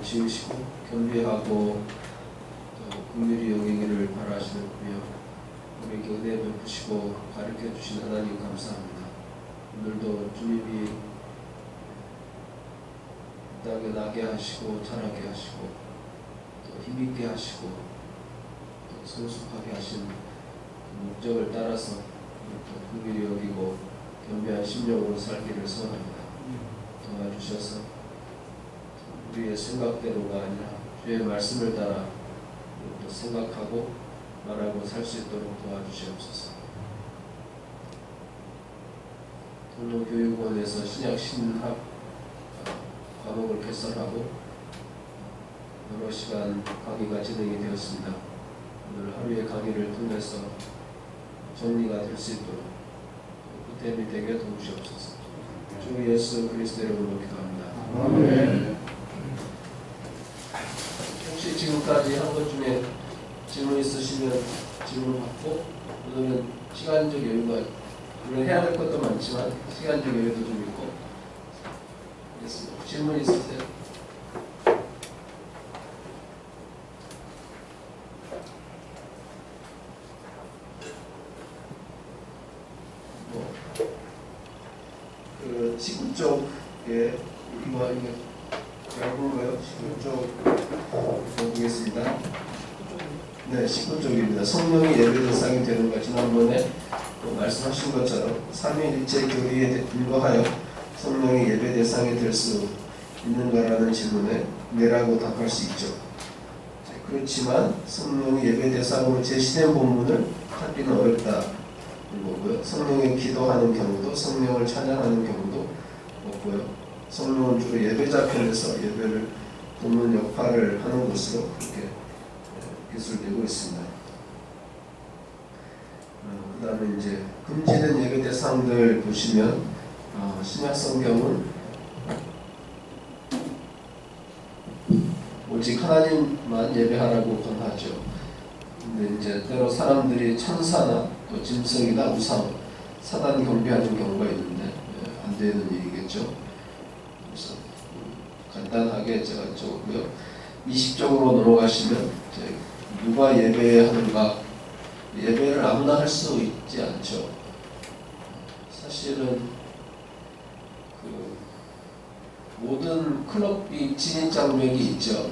죄를 지으시고 겸비하고 또 긍휼히 여기기를 바라시는 분이요 우리에게 은혜 베푸시고 가르쳐 주신 하나님 감사합니다. 오늘도 주님이 이 땅에 나게 하시고 자라게 하시고 또 힘있게 하시고 또 성숙하게 하신 그 목적을 따라서 또 긍휼히 여기고 겸비한 심령으로 살기를 소원합니다. 도와주셔서 우리의 생각대로가 아니라 주의 말씀을 따라 또 생각하고 말하고 살 수 있도록 도와주시옵소서. 통로교육원에서 신약 신학 과목을 개설하고 여러 시간 강의가 진행이 되었습니다. 오늘 하루의 강의를 통해서 정리가 될 수 있도록 보탬이 되게 도우시옵소서. 주 예수 그리스도 이름으로 기도합니다. 아멘. 혹시 지금까지 한 것 중에 질문 있으시면 질문 받고, 오늘은 시간적 여유가 물론 해야 될 것도 많지만 시간적 여유도 좀 있고 알겠습니다. 질문 있으세요? 그 19쪽에 이거 제가 본 거요. 19쪽 보겠습니다. 네, 19쪽입니다. 성령이 예배 대상이 되는 것. 지난번에 말씀하신 것처럼 삼위일체 교리에 불과하여 성령이 예배 대상이 될 수 있는가라는 질문에 네라고 답할 수 있죠. 그렇지만 성령이 예배 대상으로 제시된 본문을 찾기는 어렵다. 거고요. 성령이 기도하는 경우도 성령을 찬양하는 경우도 없고요. 성령은 주로 예배자 편에서 예배를 돕는 역할을 하는 것으로 그렇게 기술되고 있습니다. 그 다음에 이제 금지된 예배 대상들 보시면 신약 성경은 오직 하나님만 예배하라고 권하죠. 근데 이제 때로 사람들이 천사나 또 짐승이나 우상, 사단 경배하는 경우가 있는데 안 되는 일이겠죠. 그래서 간단하게 제가 적었고요. 20쪽으로 넘어가시면 누가 예배하는가, 예배를 아무나 할 수 있지 않죠. 사실은 그 모든 클럽이 진입 장벽이 있죠.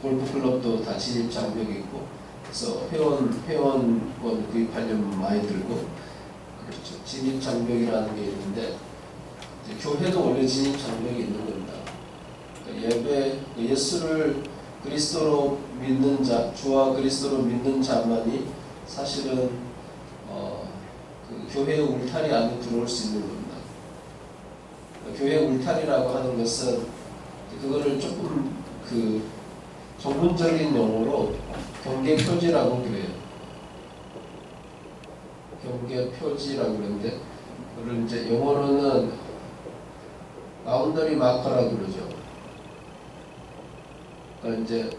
골프 클럽도 다 진입 장벽이 있고, 그래서 회원권 구입하려면 많이 들고 그렇죠. 진입 장벽이라는 게 있는데 교회도 원래 진입 장벽이 있는 겁니다. 예배 예수를 그리스도로 믿는 자, 주와 그리스도로 믿는 자만이 사실은 그 교회의 울타리 안에 들어올 수 있는 겁니다. 교회 울타리라고 하는 것은 그거를 조금 그 전문적인 용어로 경계 표지라고 그래요. 경계 표지라고 그러는데 그걸 이제 영어로는 바운더리 마커라고 그러죠. 그러니까 이제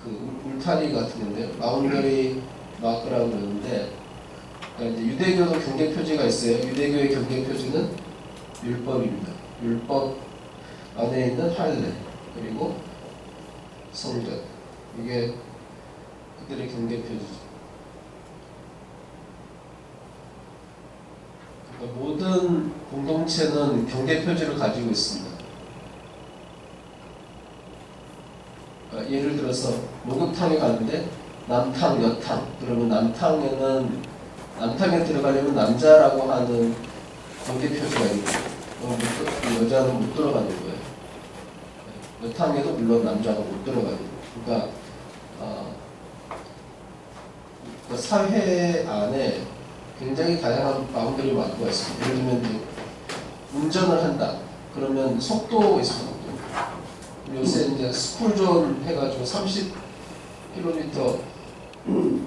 그 울타리 같은 건데 바운더리 마커라고 그러는데, 그러니까 이제 유대교도 경계 표지가 있어요. 유대교의 경계 표지는 율법입니다. 율법 안에 있는 할례 그리고 성전, 이게 그들의 경계 표지죠. 그러니까 모든 공동체는 경계 표지를 가지고 있습니다. 그러니까 예를 들어서 목욕탕에 가는데 남탕, 여탕, 그러면 남탕에 들어가려면 남자라고 하는 경계 표지가 있고 여자는 못 들어가는 거예요. 여탕에도 물론 남자가 못 들어가는 거예요. 그러니까 그 사회 안에 굉장히 다양한 바운더리 마크가 있습니다. 예를 들면 운전을 한다. 그러면 속도 있습니다. 요새 이제 스쿨존 해가지고 30km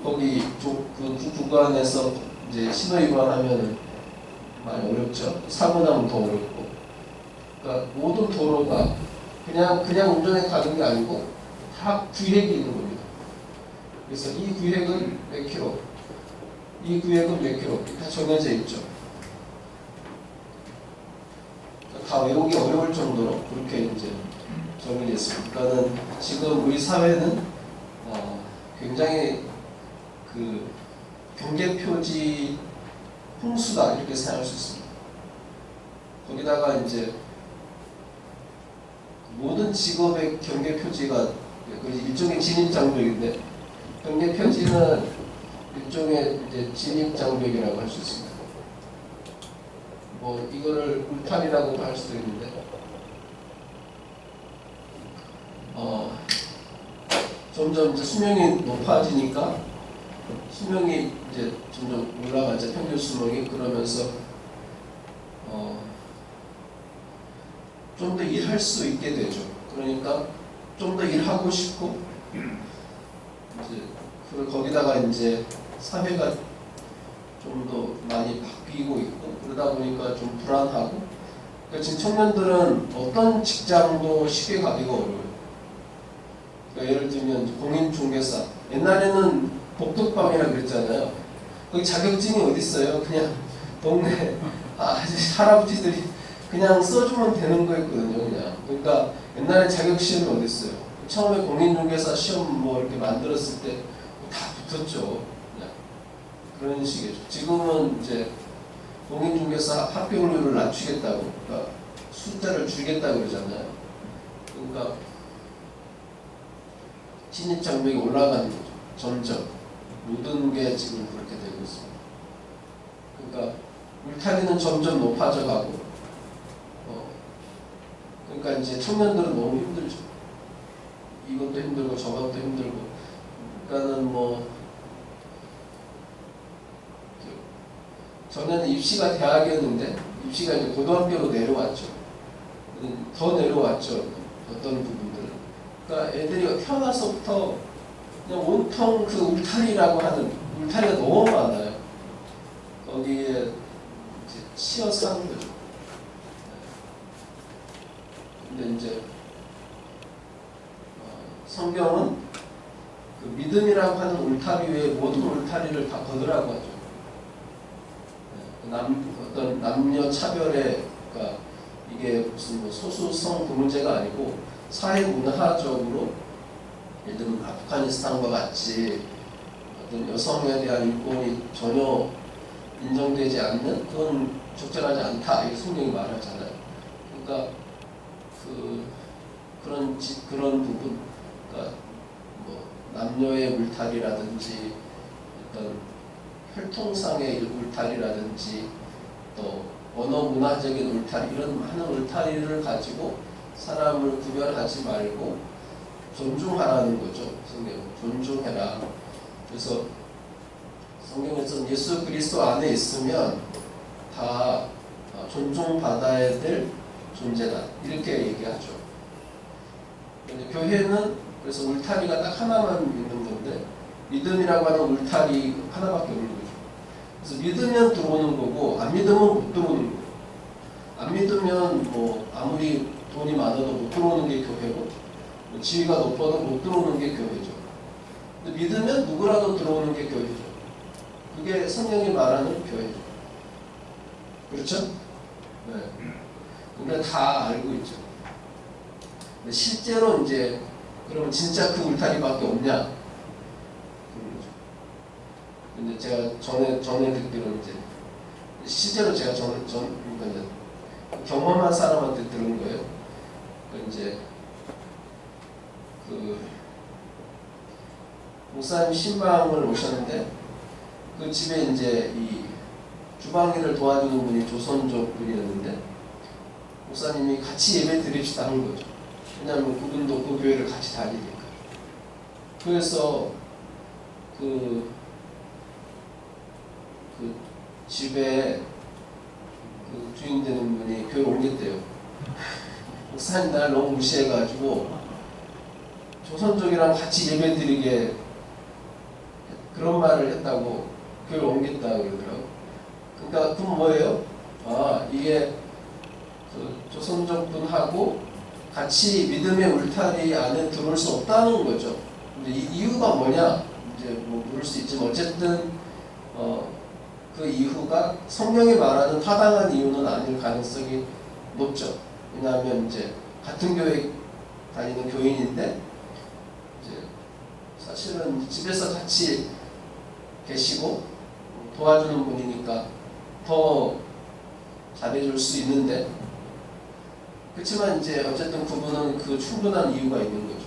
거기 그 구간에서 이제 신호 위반하면 많이 어렵죠. 사고 나면 더 어렵고. 그러니까 모든 도로가 그냥 운전해 가는 게 아니고 다 구획이 있는 겁니다. 그래서 이 구획은 몇 킬로, 이 구획은 몇 킬로 다 정해져 있죠. 다 외우기 어려울 정도로 그렇게 이제 정의됐습니다. 그러니까는 지금 우리 사회는 굉장히 그 경계표지 풍수다 이렇게 생각할 수 있습니다. 거기다가 이제 모든 직업의 경계표지가 일종의 진입장벽인데, 경계표지는 일종의 이제 진입장벽이라고 할 수 있습니다. 뭐 이거를 울타리라고도 할 수도 있는데, 점점 이제 수명이 높아지니까 수명이 이제 점점 올라가죠. 평균 수명이. 그러면서 좀 더 일할 수 있게 되죠. 그러니까 좀 더 일하고 싶고, 이제 거기다가 이제 사회가 좀 더 많이 바뀌고 있고, 그러다 보니까 좀 불안하고, 그러니까 지금 청년들은 어떤 직장도 쉽게 가기가 어려워요. 그러니까 예를 들면 공인중개사, 옛날에는 복덕방이라고 그랬잖아요. 거기 자격증이 어디 있어요? 그냥 동네 할아버지들이 그냥 써주면 되는 거였거든요. 그냥. 그러니까 옛날에 자격시험이 어디 있어요? 처음에 공인중개사 시험 뭐 이렇게 만들었을 때 다 붙었죠. 그냥. 그런 식이죠. 지금은 이제 공인중개사 합격률을 낮추겠다고, 그러니까 숫자를 줄이겠다고 그러잖아요. 그러니까 진입장벽이 올라가는 거죠. 점점 모든 게 지금 그렇게 되고 있습니다. 그러니까 울타리는 점점 높아져 가고, 그러니까 이제 청년들은 너무 힘들죠. 이것도 힘들고 저것도 힘들고. 그러니까는 뭐 전에는 입시가 대학이었는데 입시가 이제 고등학교로 내려왔죠. 더 내려왔죠. 어떤 부분들은. 그러니까 애들이 태어나서부터 그냥 온통 그 울타리라고 하는 울타리가 너무 많아요. 거기에 이제 치여 사는 거죠. 근데 이제 성경은 그 믿음이라고 하는 울타리 외에 모든 울타리를 다 거두라고 하죠. 어떤 남녀 차별의, 그러니까 이게 무슨 뭐 소수성 그 문제가 아니고 사회 문화적으로, 예를 들면 아프가니스탄과 같이 어떤 여성에 대한 인권이 전혀 인정되지 않는, 그건 적절하지 않다 이렇게 성경이 말하잖아요. 그러니까 그런 부분, 그러니까 뭐 남녀의 울타리라든지 어떤 혈통상의 울타리라든지 또 언어 문화적인 울타리, 이런 많은 울타리를 가지고 사람을 구별하지 말고 존중하라는 거죠. 성경은 존중해라. 그래서 성경에서는 예수 그리스도 안에 있으면 다 존중받아야 될 존재다 이렇게 얘기하죠. 근데 교회는 그래서 울타리가 딱 하나만 있는 건데, 믿음이라고 하는 울타리 하나밖에 없는 거죠. 그래서 믿으면 들어오는 거고 안 믿으면 못 들어오는 거예요. 안 믿으면 뭐 아무리 돈이 많아도 못 들어오는 게 교회고, 뭐 지위가 높아도 못 들어오는 게 교회죠. 근데 믿으면 누구라도 들어오는 게 교회죠. 그게 성경이 말하는 교회죠. 그렇죠? 네. 근데 다 알고 있죠. 근데 실제로 이제 그러면 진짜 그 울타리밖에 없냐? 근데 제가 전에 듣기로는 이제 실제로 제가 그러니까 이제 경험한 사람한테 들은 거예요. 그러니까 이제 그 목사님 신방을 오셨는데 그 집에 이제 이 주방일을 도와주는 분이 조선족 분이었는데 목사님이 같이 예배 드립시다 한 거죠. 왜냐하면 그분도 그 교회를 같이 다니니까. 그래서 그 집에 그 주인 되는 분이 교회를 옮겼대요. 목사님 날 너무 무시해가지고 조선족이랑 같이 예배 드리게 그런 말을 했다고 교회를 옮겼다 그러더라고요. 그러니까 그건 뭐예요? 이게 그 조선족 분하고 같이 믿음의 울타리 안에 들어올 수 없다는 거죠. 근데 이 이유가 뭐냐? 이제 뭐 물을 수 있지만 어쨌든 그 이유가 성경이 말하는 타당한 이유는 아닐 가능성이 높죠. 왜냐하면 이제 같은 교회 다니는 교인인데 이제 사실은 집에서 같이 계시고 도와주는 분이니까 더 잘해줄 수 있는데, 그렇지만 이제 어쨌든 그분은 그 충분한 이유가 있는 거죠.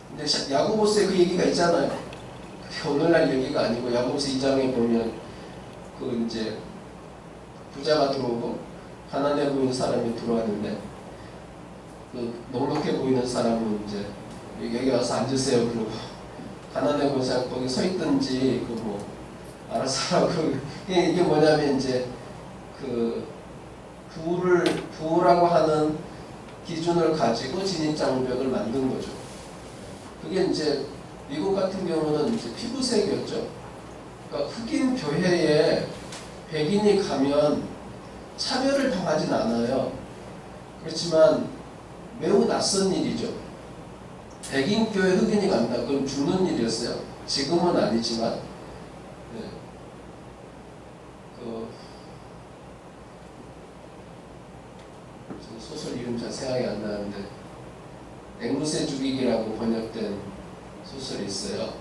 근데 야고보서에 그 얘기가 있잖아요. 그게 오늘날 얘기가 아니고 야고보서 2장에 보면 그 이제 부자가 들어오고 가난해 보이는 사람이 들어왔는데 그 넉넉해 보이는 사람은 이제 여기 와서 앉으세요 그러고, 가난해 보이는 사람 거기 서 있든지 그 뭐 알아서 하라고. 이게 뭐냐면 이제 그 부라고 하는 기준을 가지고 진입장벽을 만든 거죠. 그게 이제 미국 같은 경우는 이제 피부색이었죠. 그러니까 흑인 교회에 백인이 가면 차별을 당하진 않아요. 그렇지만 매우 낯선 일이죠. 백인 교회 흑인이 간다. 그건 죽는 일이었어요. 지금은 아니지만. 네. 소설 이름 잘 생각이 안 나는데 앵무새 죽이기라고 번역된 소설이 있어요.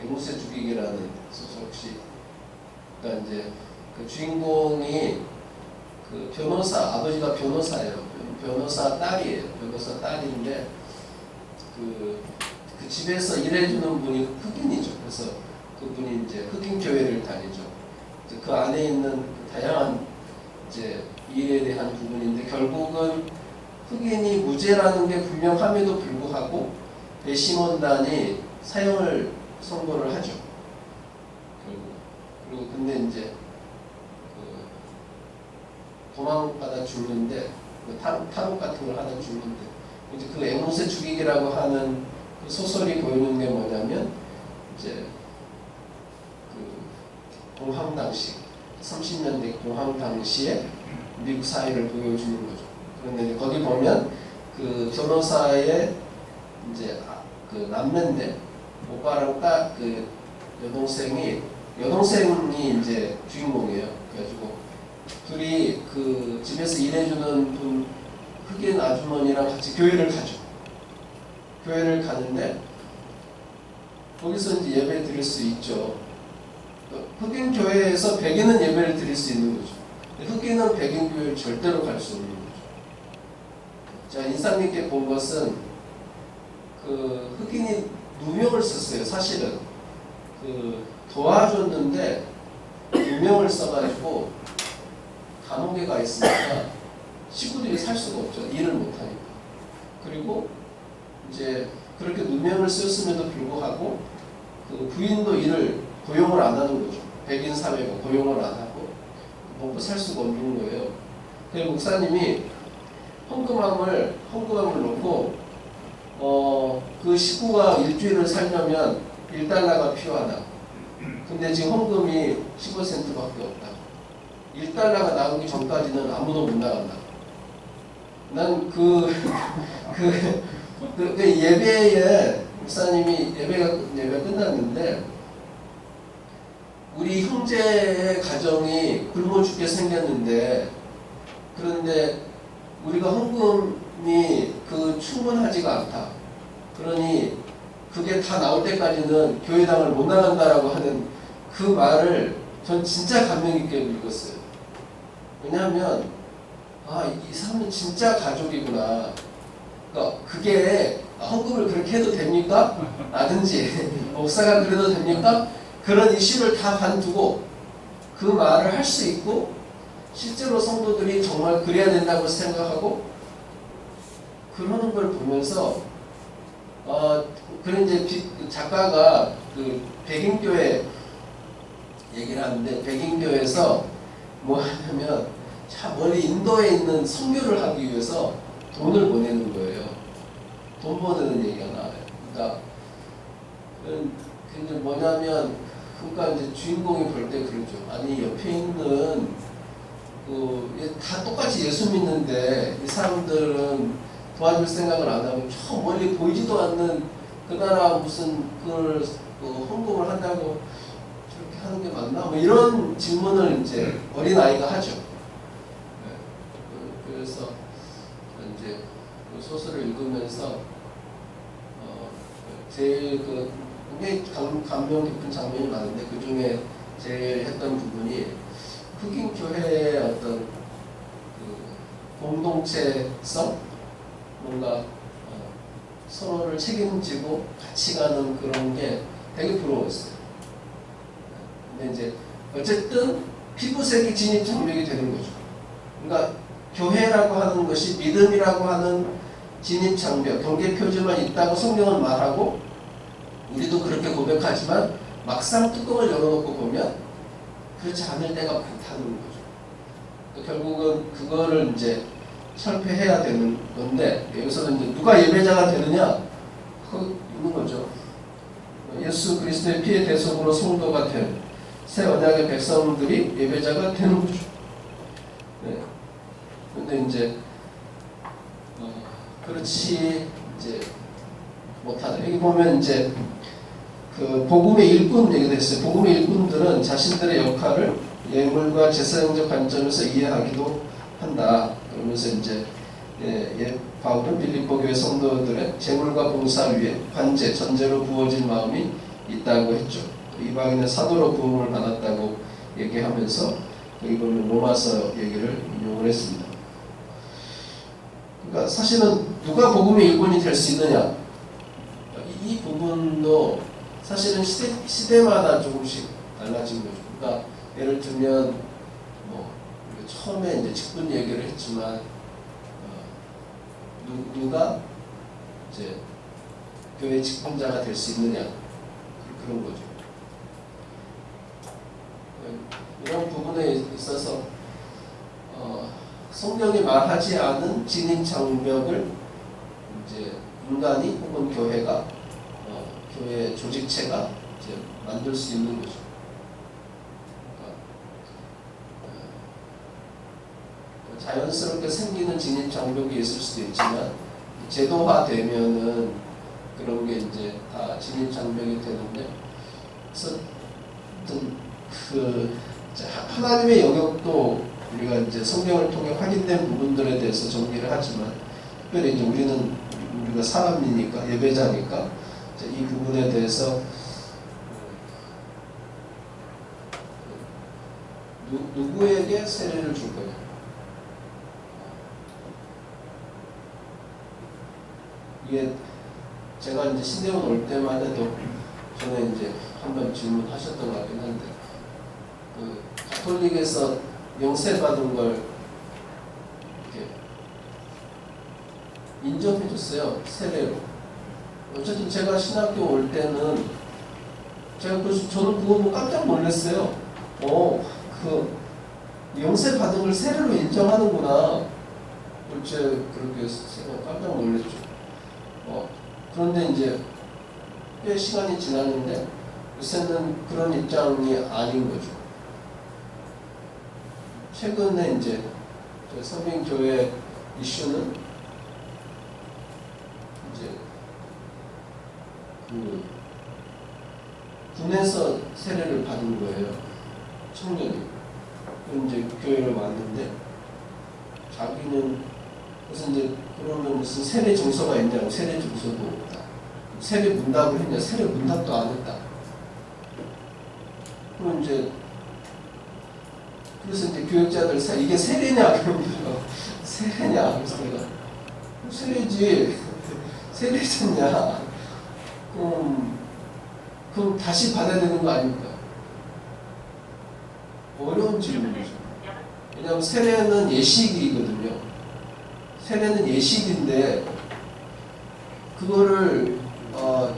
앵무새 죽이기라는 소설 혹시, 그러니까 이제 그 주인공이 그 변호사, 아버지가 변호사예요. 변호사 딸이에요. 변호사 딸인데 그 집에서 일해주는 분이 흑인이죠. 그래서 그분이 이제 흑인 교회를 다니죠. 그 안에 있는 다양한 이제 일에 대한 부분인데, 결국은 흑인이 무죄라는 게 분명함에도 불구하고 배심원단이 사형을 선고를 하죠. 결국. 그리고 근데 이제 도망가다 죽는데, 탈옥 같은 걸 하다 죽는데, 이제 그 앵무새 죽이기라고 하는 그 소설이 보이는 게 뭐냐면 이제 그 공황 당시 30년대 공황 당시에 미국 사회를 보여주는 거죠. 그런데 거기 보면 그 변호사의 이제 그 남매인데 오빠랑 딱 그 여동생이 이제 주인공이에요. 그래가지고 둘이 그 집에서 일해주는 분 흑인 아주머니랑 같이 교회를 가죠. 교회를 가는데 거기서 이제 예배 드릴 수 있죠. 흑인 교회에서 백인은 예배를 드릴 수 있는 거죠. 흑인은 백인 교회를 절대로 갈 수 없는 거죠. 자, 인상 깊게 본 것은 그 흑인이 누명을 썼어요. 사실은 그 도와줬는데 누명을 써가지고 감옥에 가 있으니까 식구들이 살 수가 없죠. 일을 못하니까. 그리고 이제 그렇게 누명을 썼음에도 불구하고 그 부인도 일을 고용을 안 하는 거죠. 백인 사회가 고용을 안 하고 먹고 살 수가 없는 거예요. 그래서 목사님이 헌금함을 놓고 그 식구가 일주일을 살려면 1달러가 필요하다. 근데 지금 헌금이 15센트밖에 없다. 1달러가 나오기 전까지는 아무도 못 나간다. 난 그 예배에 목사님이 예배가 끝났는데 우리 형제의 가정이 굶어 죽게 생겼는데, 그런데 우리가 헌금이 충분하지가 않다. 그러니 그게 다 나올 때까지는 교회당을 못 나간다라고 하는 그 말을 전 진짜 감명 깊게 읽었어요. 왜냐하면 이 사람은 진짜 가족이구나. 그러니까 그게 헌금을 그렇게 해도 됩니까? 라든지 목사가 그래도 됩니까? 그런 이슈를 다 관두고 그 말을 할 수 있고, 실제로 성도들이 정말 그래야 된다고 생각하고 그러는 걸 보면서 그런 이제 작가가 그 백인교회 얘기를 하는데, 백인교회에서 뭐 하냐면 자 멀리 인도에 있는 선교를 하기 위해서 돈을 보내는 거예요. 돈 보내는 얘기가 나와요. 그러니까 그게 뭐냐면, 그러니까 이제 주인공이 볼 때 그러죠. 아니 옆에 있는 다 똑같이 예수 믿는데 이 사람들은 도와줄 생각을 안 하고 저 멀리 보이지도 않는 그 나라 무슨 그걸 헌금을 한다고 저렇게 하는 게 맞나? 뭐 이런 질문을 이제 어린 아이가 하죠. 그래서 이제 그 소설을 읽으면서 제일 굉장히 감명 깊은 장면이 많은데 그 중에 제일 했던 부분이 흑인 교회의 어떤 그 공동체성, 뭔가 서로를 책임지고 같이 가는 그런 게 되게 부러웠어요. 근데 이제 어쨌든 피부색이 진입 장벽이 되는 거죠. 그러니까 교회라고 하는 것이 믿음이라고 하는 진입 장벽, 경계 표지만 있다고 성경은 말하고 우리도 그렇게 고백하지만 막상 뚜껑을 열어놓고 보면 그렇지 않을 때가 많다는 거죠. 결국은 그거를 이제 철폐해야 되는 건데 여기서는 이제 누가 예배자가 되느냐? 그거 있는 거죠. 예수 그리스도의 피의 대속으로 성도가 된 새 언약의 백성들이 예배자가 되는 거죠. 네. 근데 이제 그렇지 이제 못하다. 여기 보면 이제 그 복음의 일꾼 얘기도 했어요. 복음의 일꾼들은 자신들의 역할을 예물과 제사장적 관점에서 이해하기도 한다. 그러면서 이제 바울은 빌립보 교회 성도들의 제물과 봉사 위에 관제, 전제로 부어진 마음이 있다고 했죠. 이방인은 사도로 부음을 받았다고 얘기하면서 여기 보면 로마서 얘기를 인용을 했습니다. 그러니까 사실은 누가 복음의 일꾼이 될 수 있느냐? 이 부분도 사실은 시대마다 조금씩 달라진 거죠. 그러니까 예를 들면 처음에 이제 직분 얘기를 했지만 누가 이제 교회 직분자가 될 수 있느냐 그런 거죠. 이런 부분에 있어서 성경이 말하지 않은 진입 장벽을 이제 인간이 혹은 교회가 교회 조직체가 이제 만들 수 있는 거죠. 자연스럽게 생기는 진입 장벽이 있을 수도 있지만 제도화되면은 그런 게 이제 다 진입 장벽이 되는데, 그래서 하나님의 영역도 우리가 이제 성경을 통해 확인된 부분들에 대해서 정리를 하지만, 특별히 이제 우리가 사람이니까 예배자니까 이제 이 부분에 대해서 누구에게 세례를 줄 거냐? 이게 제가 이제 신대원 올 때만 해도 전에 이제 한번 질문하셨던 것 같긴 한데, 그 가톨릭에서 영세 받은 걸 이렇게 인정해줬어요, 세례로. 어쨌든 제가 신학교 올 때는 저는 그거 보고 깜짝 놀랐어요. 그 영세 받은 걸 세례로 인정하는구나. 어째 그렇게 생각 깜짝 놀랐죠. 그런데 이제 꽤 시간이 지났는데 요새는 그런 입장이 아닌 거죠. 최근에 이제 서빙교회 이슈는 이제 그 군에서 세례를 받은 거예요. 청년이. 그럼 이제 교회를 왔는데 자기는 그래서 이제 그러면 무슨 세례 증서가 있냐고. 세례 증서도 없다. 세례 문답을 했냐? 세례 문답도 안 했다. 그럼 이제 그래서 이제 교육자들 이게 세례냐? 그러면서 세례냐? 그래서 내가 세례지. 세례잖냐? 그럼 다시 받아야 되는 거 아닙니까? 어려운 질문이죠. 왜냐하면 세례는 예식이거든요. 세례는 예식인데 그거를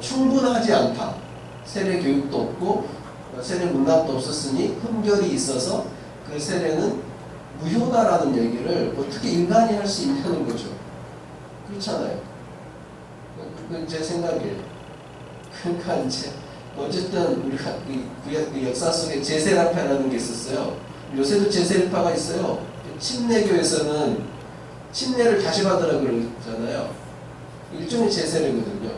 충분하지 않다. 세례 교육도 없고 세례 문답도 없었으니 흠결이 있어서 그 세례는 무효다라는 얘기를 어떻게 인간이 할 수 있냐는 거죠. 그렇잖아요. 그건 제 생각이에요. 그러니까 이제 어쨌든 우리가 그 역사 속에 제세라파라는 게 있었어요. 요새도 제세라파가 있어요. 침례교에서는 침례를 다시 받으라 그러잖아요. 일종의 제세례거든요.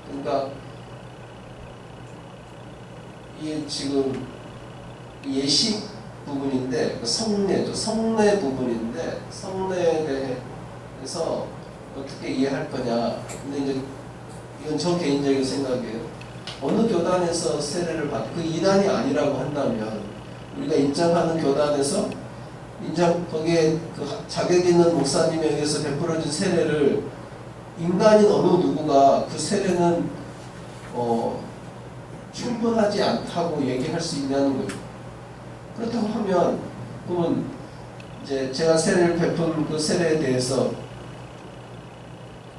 그러니까 이게 지금 예식 부분인데 그 성례죠. 성례 부분인데 성례에 대해서 어떻게 이해할 거냐. 근데 이제 이건 저 개인적인 생각이에요. 어느 교단에서 세례를 그 이단이 아니라고 한다면 우리가 인정하는 교단에서 거기에 그 자격 있는 목사님에 의해서 베풀어진 세례를 인간인 어느 누구가 그 세례는 충분하지 않다고 얘기할 수 있냐는 거죠. 그렇다고 하면 그러면 이제 제가 세례를 베푼 그 세례에 대해서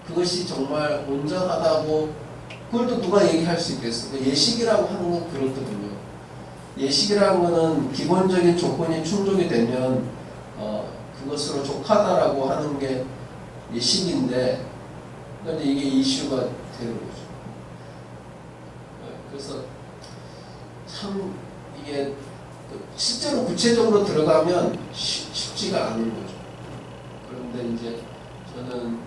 그것이 정말 온전하다고 그걸 또 누가 얘기할 수 있겠어요? 예식이라고 하는 건 그렇거든요. 예식이라는 거는 기본적인 조건이 충족이 되면 그것으로 족하다라고 하는 게 예식인데 그런데 이게 이슈가 되는 거죠. 그래서 참 이게 실제로 구체적으로 들어가면 쉽지가 않은 거죠. 그런데 이제 저는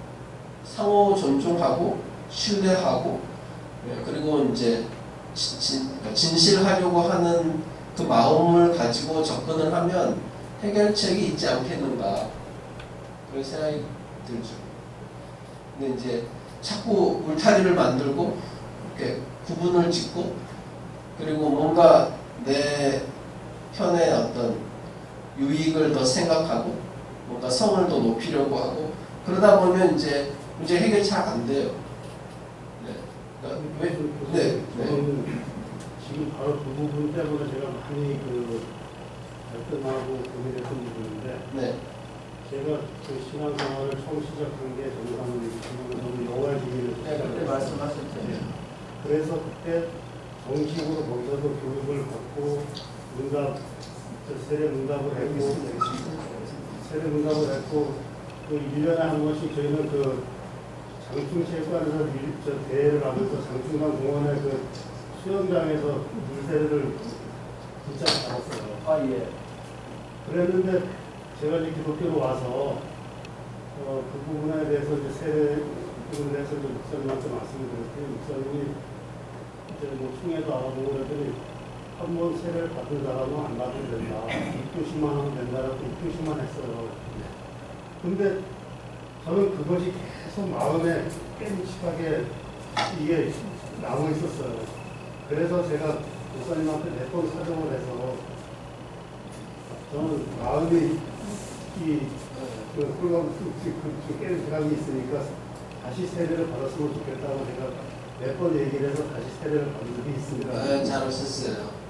상호 존중하고 신뢰하고 그리고 이제 진실하려고 하는 그 마음을 가지고 접근을 하면 해결책이 있지 않겠는가 그런 생각이 들죠. 근데 이제 자꾸 울타리를 만들고 이렇게 구분을 짓고 그리고 뭔가 내 편의 어떤 유익을 더 생각하고 뭔가 성을 더 높이려고 하고 그러다 보면 이제 문제 해결이 잘 안 돼요. 지금 바로 그 부분 때문에 제가 많이 갈등하고 고민했던 부분인데 제가 그 신앙생활을 처음 시작한 게 저는 영화의 주기를 그때 말씀하셨죠. 그래서 그때 정식으로 거기서도 교육을 받고 세례 문답을 했고 또 1년에 한 번씩 저희는 그 장충체육관에서 대회를 하면서 장충강 공원의 그 수영장에서 물세례를 진짜 받았어요. 예. 그랬는데 제가 이제 기독교로 와서 그 부분에 대해서 이제 세례 부분에 대해서 이제 목사님한테 말씀을 드렸더니 목사님이 이제 총회도 알아보고 그랬더니 한 번 세례를 받은 사람은 안 받으면 된다. 입교식만 하면 된다라고 입교식만 했어요. 근데 저는 그것이 계속 마음에 깨무직하게 이게 남아 있었어요. 그래서 제가 목사님한테 몇 번 사정을 해서 저는 마음이 깨무직함이 있으니까 다시 세례를 받았으면 좋겠다고 제가 몇 번 얘기를 해서 다시 세례를 받은 적이 있습니다. 잘하셨어요.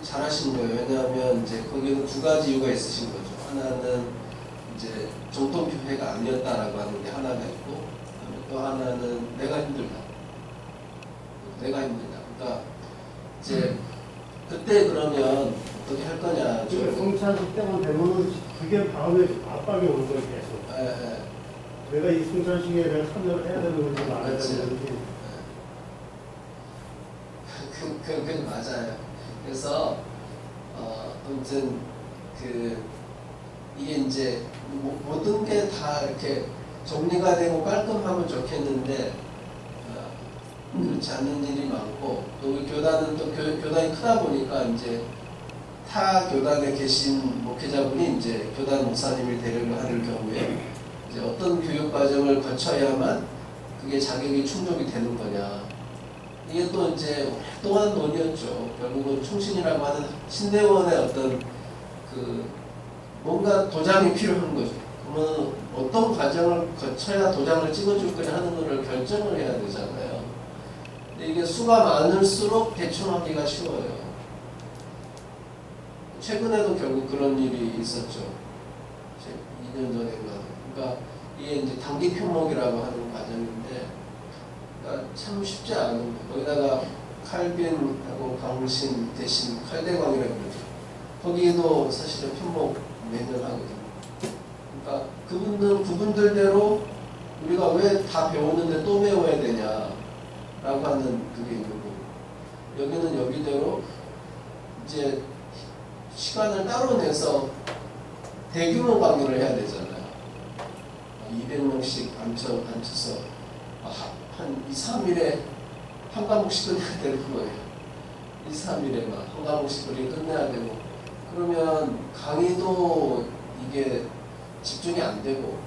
잘하신 거예요. 왜냐하면 이제 거기는 두 가지 이유가 있으신 거죠. 하나는 이제 정통교회가 아니었다라고 하는 게 하나가 있고 또 하나는 내가 힘들다. 그러니까 이제 그때 그러면 어떻게 할 거냐. 성찬식 때만 되면은 그게 마음에 압박이 오는 거예요. 계속. 내가 이 성찬식에 내가 참여를 해야 되는 건지 안 해야 되는 건지. 그게 맞아요. 그래서 아무튼 이게 이제 모든 게 다 이렇게 정리가 되고 깔끔하면 좋겠는데 그렇지 않는 일이 많고 또 우리 교단은 또 교단이 크다 보니까 이제 타 교단에 계신 목회자분이 이제 교단 목사님을 데려를 하는 경우에 이제 어떤 교육 과정을 거쳐야만 그게 자격이 충족이 되는 거냐. 이게 또 이제 오랫동안 논의였죠. 결국은 충신이라고 하는 신대원의 어떤 뭔가 도장이 필요한 거죠. 그러면 어떤 과정을 거쳐야 도장을 찍어줄 거냐 하는 거를 결정을 해야 되잖아요. 근데 이게 수가 많을수록 대충하기가 쉬워요. 최근에도 결국 그런 일이 있었죠. 2년 전인가. 그러니까 이게 이제 단기 표목이라고 하는 과정인데 그러니까 참 쉽지 않은 거예요. 거기다가 칼빈하고 강신 대신 칼대광이라고 그러죠. 거기도 사실은 표목 매년 하거든요. 그러니까 그분들대로 우리가 왜 다 배웠는데 또 배워야 되냐라고 하는 그게 있는 거고 여기는 여기대로 이제 시간을 따로 내서 대규모 강의를 해야 되잖아요. 200명씩 앉혀서 한 2, 3일에 한 과목씩 끝내야 되는 거예요. 2, 3일에 막 한 과목씩 그렇게 끝내야 되고 그러면 강의도 이게 집중이 안 되고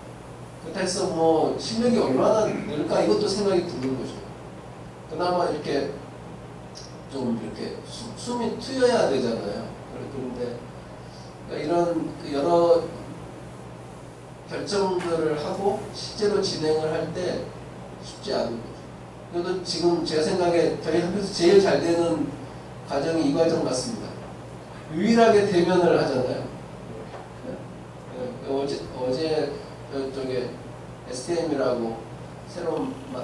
그렇다 해서 뭐 실력이 얼마나 늘까 이것도 생각이 드는 거죠. 그나마 이렇게 좀 이렇게 숨이 트여야 되잖아요. 그런데 그러니까 이런 그 여러 결정들을 하고 실제로 진행을 할 때 쉽지 않은 거죠. 그래도 지금 제가 생각에 저희 학교에서 제일 잘 되는 과정이 이 과정 같습니다. 유일하게 대면을 하잖아요. 어제 저쪽에 STM이라고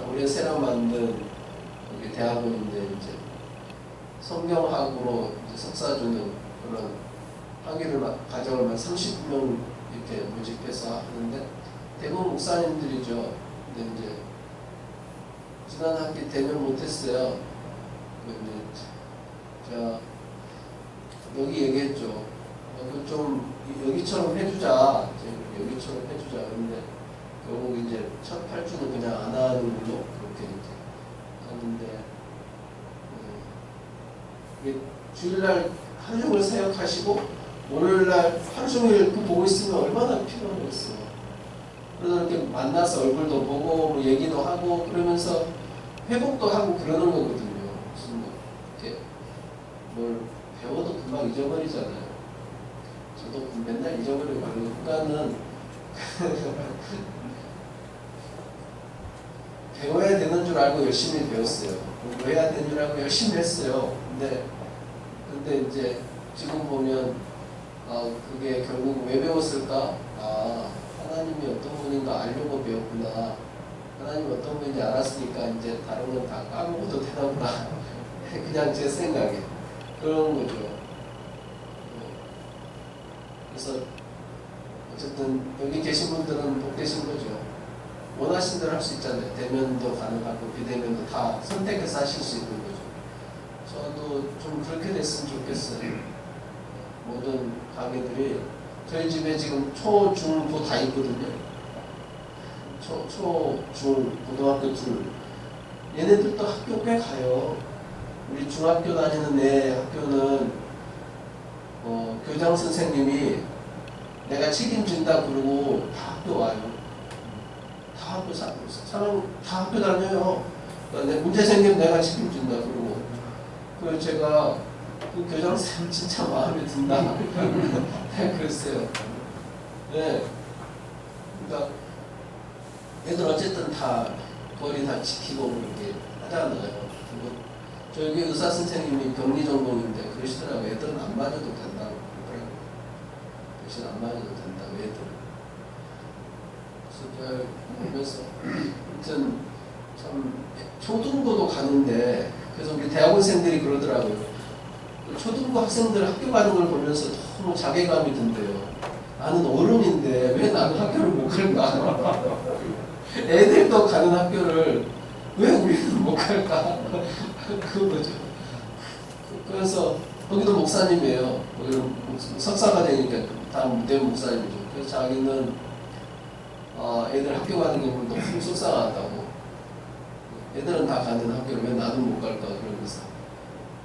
올해 새로 만든 여기 대학원인데 이제 성경학으로 이제 석사 주는 그런 과정을 30명 이렇게 모집해서 하는데 대부분 목사님들이죠. 근데 이제 지난 학기 대면 못했어요. 근데 제가 여기 얘기했죠. 좀 여기처럼 해주자. 여기처럼 해주자. 근데 결국 이제 첫 8주는 그냥 안 하는 걸로 그렇게 이제 하는데 이게 주일날 하루 종일 사역하시고 월요일날 하루 종일 그 보고 있으면 얼마나 피곤하겠어요. 그래서 이렇게 만나서 얼굴도 보고 뭐 얘기도 하고 그러면서 회복도 하고 그러는 거거든요. 무슨 뭐 이렇게 뭘 배워도 금방 잊어버리잖아요. 저도 맨날 잊어버리고 그러니까는 배워야 되는 줄 알고 열심히 배웠어요. 공부해야 되는 줄 알고 열심히 했어요. 근데 이제 지금 보면 그게 결국 왜 배웠을까? 하나님이 어떤 분인가 알려고 배웠구나. 하나님이 어떤 분인지 알았으니까 이제 다른 건 다 까먹어도 되나보다. 그냥 제 생각에 그런 거죠. 그래서 어쨌든 여기 계신 분들은 복되신 거죠. 원하신 대로 할 수 있잖아요. 대면도 가능하고 비대면도 다 선택해서 하실 수 있는 거죠. 저도 좀 그렇게 됐으면 좋겠어요. 모든 가게들이 저희 집에 지금 초, 중, 고 다 있거든요. 초, 중, 고등학교 둘. 얘네들도 학교 꽤 가요. 우리 중학교 다니는 애 학교는 교장 선생님이 내가 책임진다 그러고 다 학교 와요. 다 학교 사람 다 학교 다녀요. 그러니까 내 문제 생기면 내가 책임진다 그러고. 그래서 제가 그 교장 선생님 진짜 마음에 든다. 그랬어요. 네. 그러니까 애들 어쨌든 다 거리 다 지키고 그렇게 하잖아요. 저기 의사 선생님이 병리 전공인데 그러시더라고요. 애들은 안 맞아도 된다고 그러더라고요. 대신 안 맞아도 된다고 애들은. 그래서 제가 보면서 아무튼 참 초등고도 가는데 그래서 우리 대학원생들이 그러더라고요. 초등부 학생들 학교 가는 걸 보면서 너무 자괴감이 든대요. 나는 어른인데 왜 나는 학교를 못 갈까? 애들도 가는 학교를 왜 우리는 못 갈까? 그거죠. 그래서 거기도 목사님이에요. 거기는 석사가 되니까 다 무대 목사님이죠. 그래서 자기는 애들 학교 가는 게 너무 속상하다고. 애들은 다 가는 학교를 왜 나는 못 갈까 그러면서.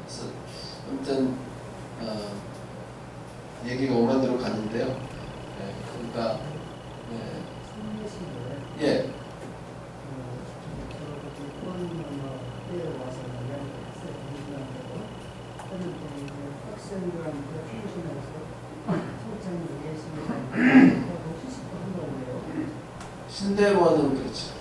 그래서 아무튼 얘기가 오만대로 갔는데요. 네, 그러니까 예. 신대원은 그렇죠.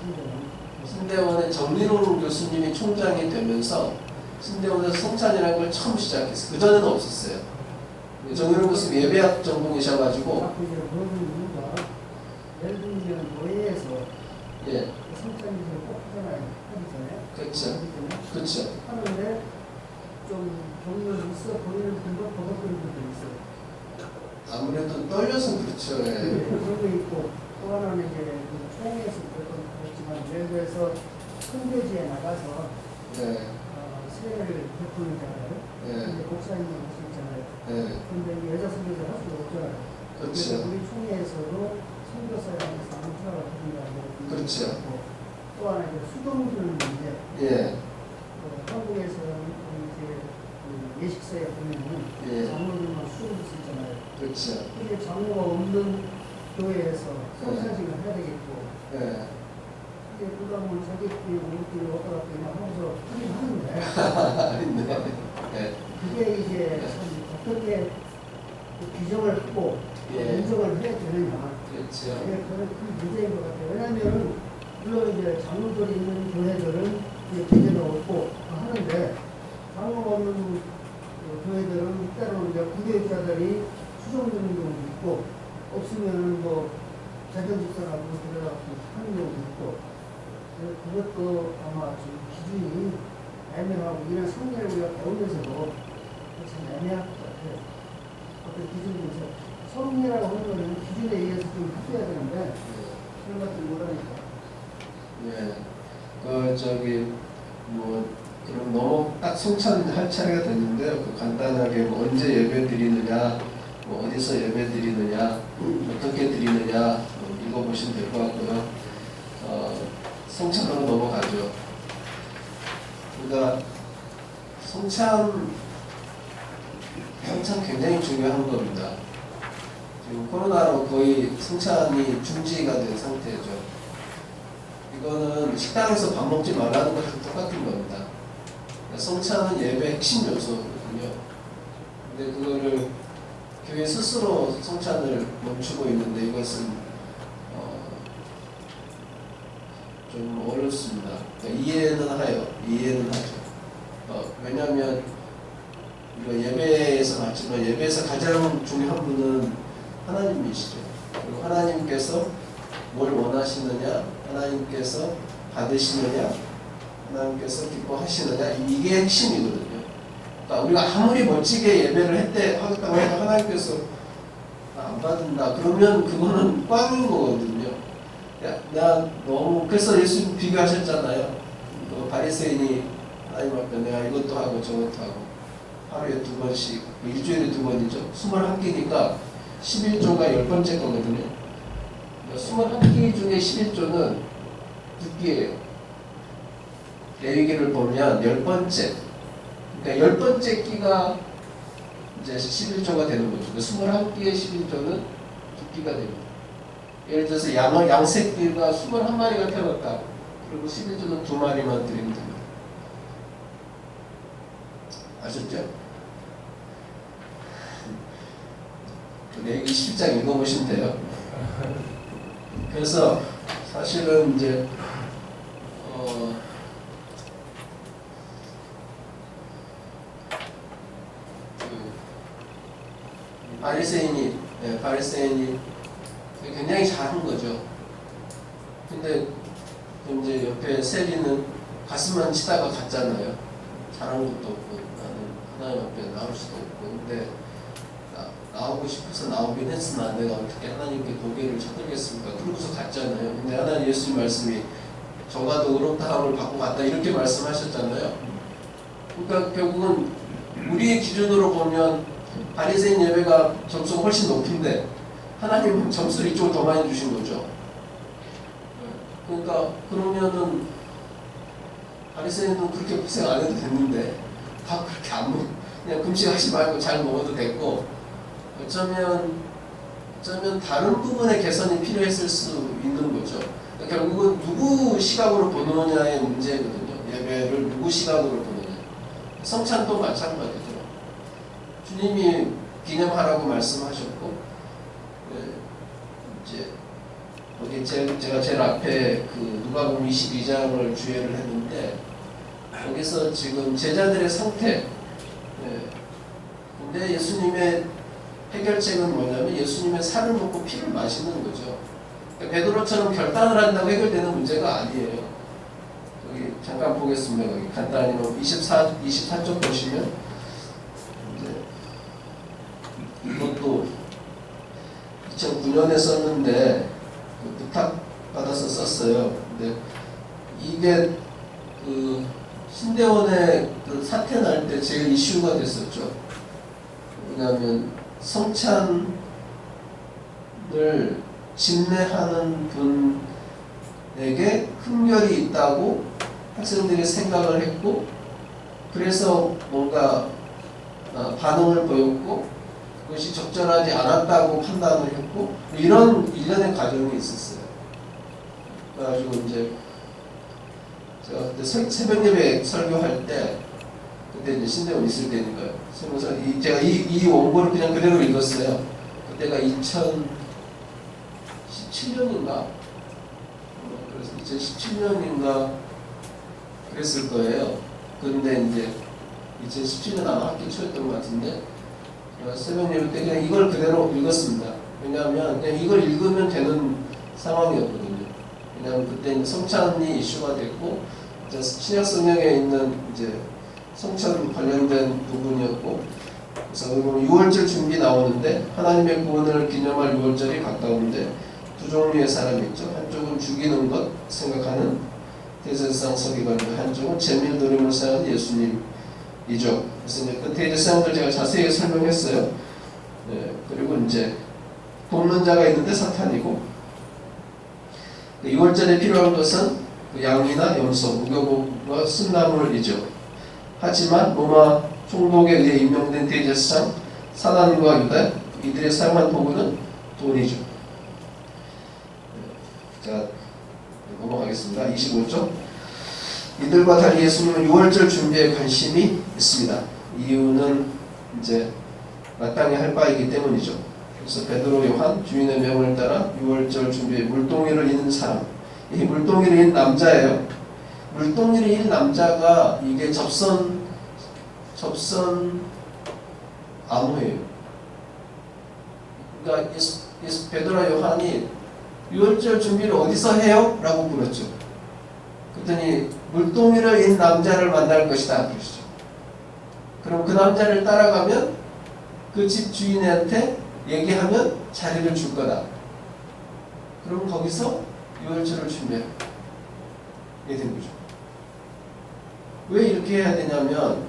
신대원의 정리론 교수님이 총장이 되면서 신대원에서 성찬이라는 걸 처음 시작했어요. 그전에는 없었어요. 정리론 교수님 예배학 전공이셔가지고 예를 들면 노예에서 예. 성찬이를 꼭 하잖아요. 하기 전에. 그렇죠. 그렇죠. 하는데 좀 경력이 있어 보이는 분도 버벅거리는 분도 있어요. 아무래도 떨려서 그렇죠. 예. 그런 거 있고 또 하나는 이제 그 총회에서 그렇지만 예를 들어서 큰 교지에 나가서 네. 세례를 베푸는잖아요. 네. 근데 목사님이 할 수 있잖아요. 네. 근데 여자 선교사 할 수가 없잖아요. 그래서 그렇죠. 우리 총회에서도 선교사라는 사무처가 드린다고. 그렇죠. 또 하나 이제 수동주는 문제. 예. 한국에서는 이제 그 예식사에 보면은 예. 장로들만 수업을 있잖아요. 그렇죠. 이게 장로가 없는 교회에서 성사식을 해야 되겠고, 예. 이제 그가 뭐 자기끼리 우리끼리 왔다 갔다 막 하면서 하긴 하는데, 아닌데. 예. 그게 이제 참 어떻게 그 규정을 하고 예. 인정을 해야 되느냐. 그렇죠. 예, 그런 큰 문제인 것 같아요. 왜냐하면 물론 이제 장로들이 있는 교회들은 이제 규제가 없고 하는데 장로가 없는 그 교회들은 때로는 이제 구교육자들이 수정되는 경우도 있고 없으면은 뭐 재정 집사라고 들어가서 하는 경우도 있고 그것도 아마 좀 기준이 애매하고 이런 성리를 우리가 배우면서도 참 애매할 것 같아요. 어떤 기준이 있어요. 성리라고 하는 거는 기준에 의해서 좀 바뀌어야 되는데 그런 것들 못하니까. 예. 뭐 그럼 너무 딱 성찬할 차례가 됐는데요. 그 간단하게 뭐 언제 예배 드리느냐, 뭐 어디서 예배 드리느냐, 어떻게 드리느냐 읽어보시면 될 것 같고요. 성찬으로 넘어가죠. 그러니까 성찬 굉장히 중요한 겁니다. 지금 코로나로 거의 성찬이 중지가 된 상태죠. 이거는 식당에서 밥 먹지 말라는 것랑 똑같은 겁니다. 성찬은 예배의 핵심 요소거든요. 근데 그거를 교회 스스로 성찬을 멈추고 있는데 이것은 좀 어렵습니다. 그러니까 이해는 하죠. 왜냐하면 우리가 예배에서 봤지만 예배에서 가장 중요한 분은 하나님이시죠. 그리고 하나님께서 뭘 원하시느냐, 하나님께서 받으시느냐, 하나님께서 기뻐하시느냐, 이게 핵심이거든요. 그러니까 우리가 아무리 멋지게 예배를 하겠다고 해도 하나님께서 안 받는다 그러면 그거는 꽝인 거거든요. 나 너무 그래서 예수님 비교하셨잖아요. 바리새인이 하나님 앞에 내가 이것도 하고 저것도 하고 하루에 2번씩 일주일에 2번이죠. 21끼니까 11조가 10번째 거거든요. 21끼 중에 11조는 2끼예요. 레위기를 보면 10번째, 그러니까 10번째 끼가 이제 11조가 되는 거죠. 21끼의 11조는 2끼가 됩니다. 예를 들어서 양새끼가 21마리가 태어났다. 그리고 11조는 2마리만 드리면 됩니다. 아셨죠? 레위기 10장 읽어보시면 돼요. 그래서 사실은 이제 바리새인이 굉장히 잘한 거죠. 근데 이제 옆에 세리는 가슴만 치다가 갔잖아요. 잘한 것도 없고 나는 하나님 앞에 나올 수도 없고 근데 나오고 싶어서 나오긴 했으나 내가 어떻게 하나님께 도개를 쳐들겠습니까? 그러고서 갔잖아요. 근데 하나님 예수님 말씀이 저가도 의롭다함을 받고 갔다 이렇게 말씀하셨잖아요. 그러니까 결국은 우리의 기준으로 보면 바리새인 예배가 점수가 훨씬 높은데 하나님은 점수를 이쪽으로 더 많이 주신 거죠. 그러니까 그러면은 바리새인은 그렇게 고생 안 해도 됐는데 다 그렇게 그냥 금식하지 말고 잘 먹어도 됐고 어쩌면 다른 부분의 개선이 필요했을 수 있는 거죠. 그러니까 결국은 누구 시각으로 보느냐의 문제거든요. 예배를 누구 시각으로 보느냐. 성찬도 마찬가지죠. 주님이 기념하라고 말씀하셨고 이제 거기 제가 제일 앞에 그 누가복음 22장을 주례를 했는데 거기서 지금 제자들의 상태 근데 예수님의 해결책은 뭐냐면 예수님의 살을 먹고 피를 마시는 거죠. 그러니까 베드로처럼 결단을 한다고 해결되는 문제가 아니에요. 여기 잠깐 보겠습니다. 여기 간단히 24쪽 보시면 이제 이것도 2009년에 썼는데 부탁받아서 썼어요. 근데 이게 그 신대원의 그 사태 날 때 제일 이슈가 됐었죠. 왜냐하면 성찬을 집례하는 분에게 흠결이 있다고 학생들이 생각을 했고 그래서 뭔가 반응을 보였고 그것이 적절하지 않았다고 판단을 했고 이런 일련의 과정이 있었어요. 그래가지고 이제 제가 그때 새벽 예배 설교할 때 그때 이제 신대원 있을 때니까요. 그래서 제가 이 원고를 그냥 그대로 읽었어요. 그때가 2017년인가? 그래서 2017년인가 그랬을 거예요. 근데 이제 2017년 아마 학기 초였던 것 같은데 새벽 예배 때 그냥 이걸 그대로 읽었습니다. 왜냐하면 그냥 이걸 읽으면 되는 상황이었거든요. 왜냐하면 그때 이제 성찬이 이슈가 됐고 이제 신약 성경에 있는 이제 성찬 관련된 부분이었고 그래서 6월절 준비 나오는데 하나님의 구원을 기념할 6월절이 가까운데 두 종류의 사람이 있죠. 한쪽은 죽이는 것 생각하는 대제사장 서기관이고 한쪽은 재미를 노림을 사용하는 예수님이죠. 그래서 이제 그 대제사장들 제가 자세히 설명했어요. 네, 그리고 이제 돕는 자가 있는데 사탄이고 6월절에 필요한 것은 양이나 염소, 무교복과 순나물이죠. 하지만 로마 총독에 의해 임명된 대제사장 사단과 유다 이들의 사용한 도구는 돈이죠. 자, 넘어가겠습니다. 25쪽. 이들과 달리 예수님은 6월절 준비에 관심이 있습니다. 이유는 이제 마땅히 할 바이기 때문이죠. 그래서 베드로, 요한, 주인의 명을 따라 6월절 준비에 물동이를 잇는 사람. 이 물동이를 잇는 남자예요. 물동이를 잇는 남자가 이게 접선 암호예요. 그러니까 베드로와 요한이 6월절 준비를 어디서 해요? 라고 물었죠. 그랬더니 물동이를 잇는 남자를 만날 것이다 그러시죠. 그럼 그 남자를 따라가면 그 집 주인한테 얘기하면 자리를 줄 거다. 그럼 거기서 6월절을 준비하게 된 거죠. 왜 이렇게 해야 되냐면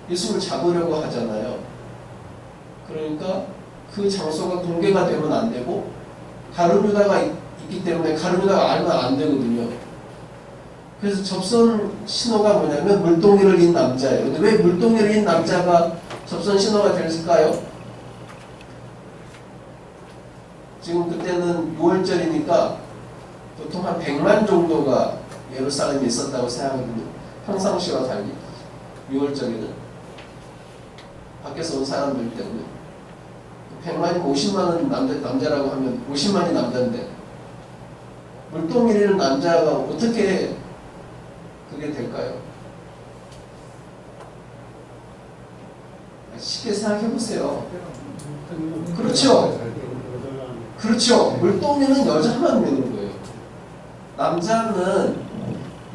예수를 잡으려고 하잖아요. 그러니까 그 장소가 공개가 되면 안 되고 가룟유다가 있기 때문에 가룟유다가 알면 안 되거든요. 그래서 접선 신호가 뭐냐면 물동이를 잇는 남자예요. 근데 왜 물동이를 잇는 남자가 접선 신호가 됐을까요? 지금 그때는 6월절이니까 보통 한 100만 정도가 예루살렘에 있었다고 생각하거든요. 평상시와 달리 6월절에는 밖에서 온 사람들 때문에 100만이면 50만은 남자라고 하면 50만이 남자인데 물동이라는 남자가 어떻게 그게 될까요? 쉽게 생각해 보세요. 그렇죠. 그렇죠. 물동이는 여자만 매는 거예요. 남자는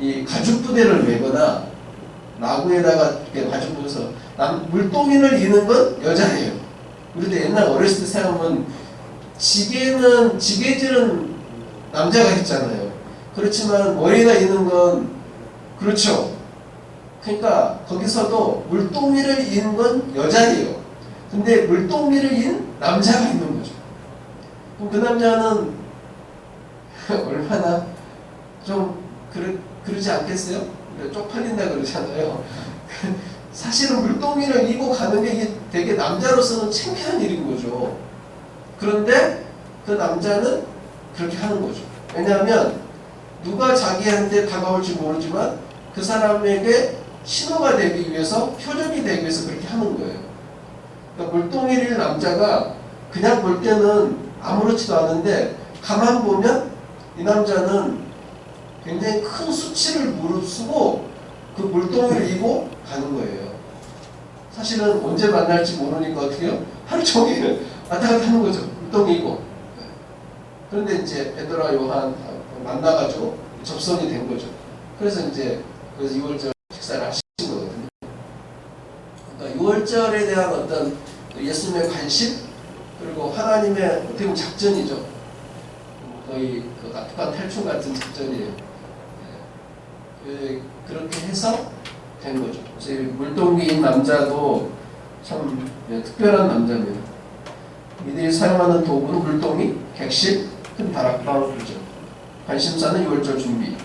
이 가죽 부대를 매거나 나구에다가 이렇게 가죽 부대서 물동이를 이는 건 여자예요. 우리도 옛날 어렸을 때 생각하면 지게질은 남자가 했잖아요. 그렇지만 머리에다 이는 건 그렇죠. 그러니까 거기서도 물동이를 이는 건 여자예요. 근데 물동이를 인 남자가 있는 거죠. 그럼 그 남자는 얼마나 좀 그러지 않겠어요? 쪽팔린다 그러잖아요. 사실은 물동이를 이고 가는 게 이게 되게 남자로서는 창피한 일인 거죠. 그런데 그 남자는 그렇게 하는 거죠. 왜냐하면 누가 자기한테 다가올지 모르지만 그 사람에게 신호가 되기 위해서, 표적이 되기 위해서 그렇게 하는 거예요. 그러니까 물동이를 남자가 그냥 볼 때는 아무렇지도 않은데 가만 보면 이 남자는 굉장히 큰 수치를 무릅쓰고 그 물동이를 이고 가는 거예요. 사실은 언제 만날지 모르니까 어떻게 해요? 하루 종일 왔다 갔다 하는 거죠. 물동이고. 그런데 이제 베드로와 요한 만나가지고 접선이 된 거죠. 그래서 이제 6월절 식사를 하신 거거든요. 그러니까 6월절에 대한 어떤 예수님의 관심, 그리고 하나님의 어떻게 보면 작전이죠. 거의 그 아프간 탈출 같은 작전이에요. 그렇게 해서 된 거죠. 그래서 물동기인 남자도 참 특별한 남자입니다. 이들이 사용하는 도구는 물동이, 객실, 큰 다락방이죠. 관심사는 6월절 준비.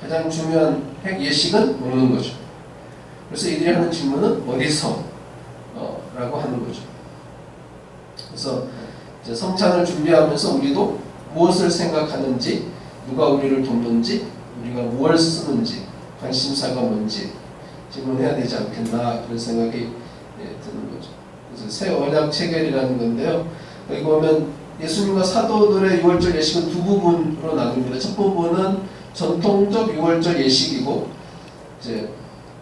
가장 중요한 핵 예식은 먹는 거죠. 그래서 이들이 하는 질문은 어디서 라고 하는 거죠. 그래서 이제 성찬을 준비하면서 우리도 무엇을 생각하는지, 누가 우리를 돕는지, 우리가 무엇을 쓰는지, 관심사가 뭔지 질문해야 되지 않겠나 그런 생각이 드는 거죠. 그래서 새 언약 체결이라는 건데요. 여기 보면 예수님과 사도들의 유월절 예식은 두 부분으로 나눕니다. 첫 부분은 전통적 유월절 예식이고, 이제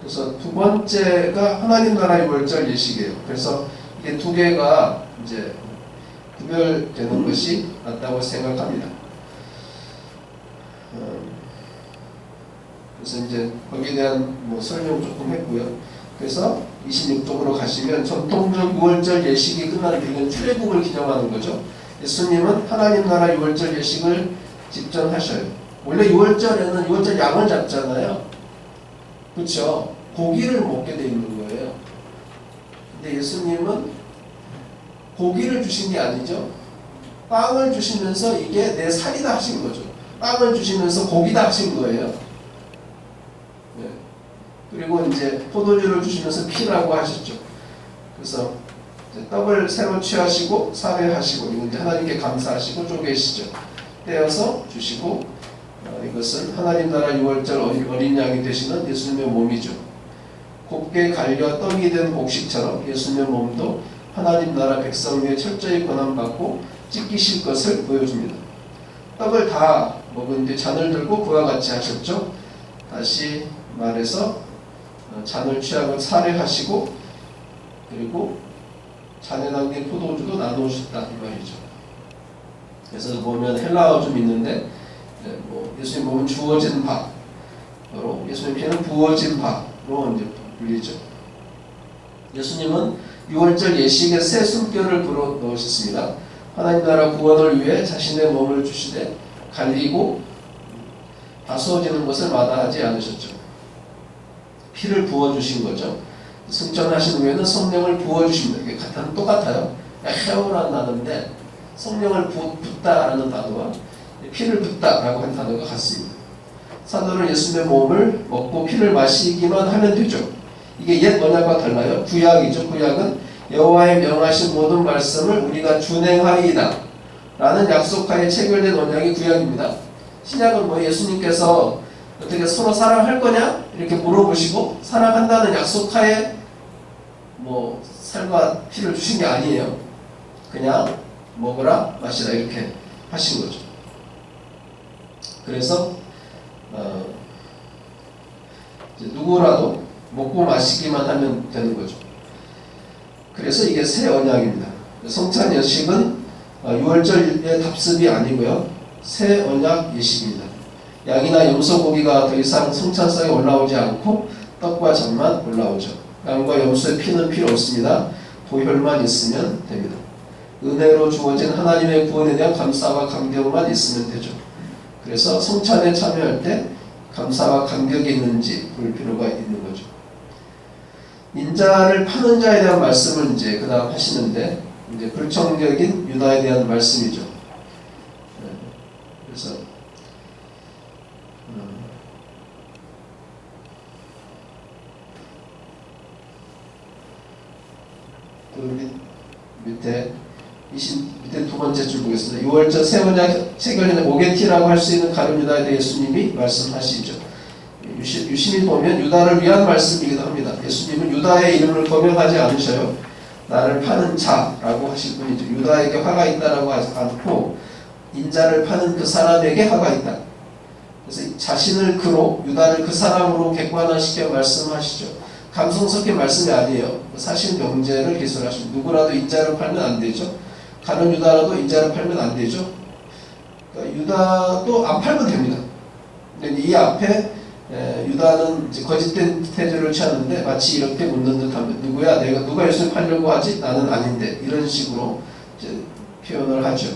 그래서 두 번째가 하나님 나라 유월절 예식이에요. 그래서 이게 두 개가 이제 구별되는 것이 맞다고 생각합니다. 그래서 이제 거기에 대한 설명 조금 했고요. 그래서 26쪽으로 가시면 전통적 유월절 예식이 끝나는 게 이건 출애굽을 기념하는 거죠. 예수님은 하나님 나라 유월절 예식을 집전하셔요. 원래 유월절에는 유월절 양을 잡잖아요. 그렇죠? 고기를 먹게 돼 있는 거예요. 근데 예수님은 고기를 주신 게 아니죠. 빵을 주시면서 이게 내 살이다 하신 거죠. 빵을 주시면서 고기다 하신 거예요. 네. 그리고 이제 포도주를 주시면서 피라고 하셨죠. 그래서 이제 떡을 새로 취하시고 사례하시고, 이거 이제 하나님께 감사하시고 쪼개시죠. 떼어서 주시고, 이것은 하나님 나라 유월절 어린 양이 되시는 예수님의 몸이죠. 곱게 갈려 떡이 된 곡식처럼 예수님의 몸도 하나님 나라 백성 위에 철저히 권한받고 찢기실 것을 보여줍니다. 떡을 다 먹은 뒤 잔을 들고 그와 같이 하셨죠. 다시 말해서 잔을 취하고 사례하시고, 그리고 잔에 담긴 포도주도 나누셨다 이 말이죠. 그래서 보면 헬라어 좀 있는데, 예수님 몸은 주어진 바로, 예수님 피는 부어진 바로 이제 불리죠. 예수님은 유월절 예식에 새 숨결을 불어 넣으셨습니다. 하나님 나라 구원을 위해 자신의 몸을 주시되 갈리고 다스워지는 것을 마다하지 않으셨죠. 피를 부어주신 거죠. 승천하신 후에는 성령을 부어주십니다. 이게 똑같아요. 헤어라는 단어인데 성령을 붓다라는 단어와 피를 붓다라고 한 단어가 같습니다. 사도는 예수님의 몸을 먹고 피를 마시기만 하면 되죠. 이게 옛 언약과 달라요. 구약이죠. 구약은 여호와의 명하신 모든 말씀을 우리가 준행하리이다 라는 약속하에 체결된 언약이 구약입니다. 신약은 예수님께서 어떻게 서로 사랑할 거냐? 이렇게 물어보시고 사랑한다는 약속하에 살과 피를 주신 게 아니에요. 그냥 먹으라 마시라 이렇게 하신 거죠. 그래서 이제 누구라도 먹고 마시기만 하면 되는 거죠. 그래서 이게 새 언약입니다. 성찬 예식은 유월절의 답습이 아니고요. 새 언약 예식입니다. 양이나 염소고기가 더 이상 성찬상에 올라오지 않고 떡과 잔만 올라오죠. 양과 염소의 피는 필요 없습니다. 보혈만 있으면 됩니다. 은혜로 주어진 하나님의 구원에 대한 감사와 감격만 있으면 되죠. 그래서 성찬에 참여할 때 감사와 감격이 있는지 볼 필요가 있는 거죠. 인자를 파는 자에 대한 말씀을 이제 그 다음 하시는데, 이제 불청객인 유다에 대한 말씀이죠. 그래서 그 밑에 두 번째 줄 보겠습니다. 6월절 새 언약 체결된 오게티라고 할 수 있는 가룟 유다에 대해 예수님이 말씀하시죠. 유심히 보면 유다를 위한 말씀이기도 합니다. 예수님은 유다의 이름을 거명하지 않으셔요. 나를 파는 자라고 하실 분이죠. 유다에게 화가 있다라고 하지 않고 인자를 파는 그 사람에게 화가 있다. 그래서 자신을 그로, 유다를 그 사람으로 객관화시켜 말씀하시죠. 감성 섞인 말씀이 아니에요. 사실 명제를 기술하십니다. 누구라도 인자를 팔면 안 되죠. 가룟 유다라도 인자를 팔면 안 되죠. 그러니까 유다도 안 팔면 됩니다. 근데 이 앞에 유다는 이제 거짓된 태도를 취하는데 마치 이렇게 묻는 듯하면 누구야? 누가 예수를 팔려고 하지? 나는 아닌데 이런 식으로 이제 표현을 하죠.